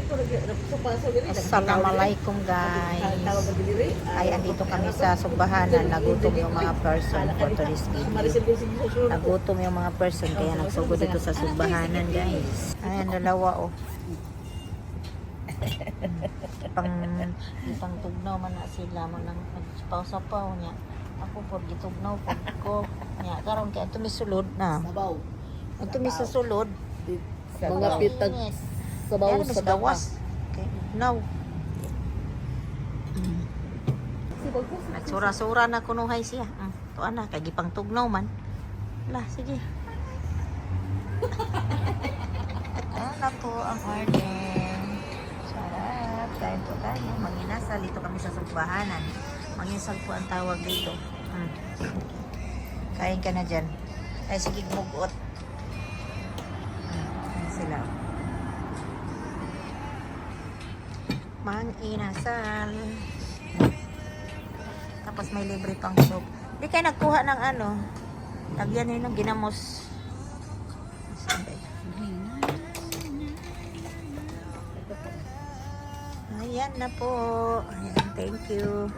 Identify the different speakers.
Speaker 1: Assalamualaikum guys. Ay, andito kami sa Subahanan. Nagutom yung mga person for today's video. Nagutom yung mga person kaya nagsugod dito sa Subahanan guys. Ayan, dalawa oh. Pang tugnaw man na sila mo nang nagsapaw-sapaw niya. Ako po gitugnaw po ko niya karon kay ato misulod na. Ato mi sa sulod.
Speaker 2: Mga pitag sabaw sa gawas.
Speaker 1: Okay, now. Nagsura-sura na kunuhay siya. Tuan na kay gipang tugnaw man. Lah, sige. Ano po ang order? Sarap. Kain po tayo. Manginasal. Dito kami sa Subahanan. Manginasal po ang tawag dito. Kain ka na dyan. Ay, sige, mugot. Sila. Manginasal. Tapos may libre pang soup. Di kayo nagkuha ng ano. Lagyan nyo ng ginamos. Ayan na po. Ayan, thank you.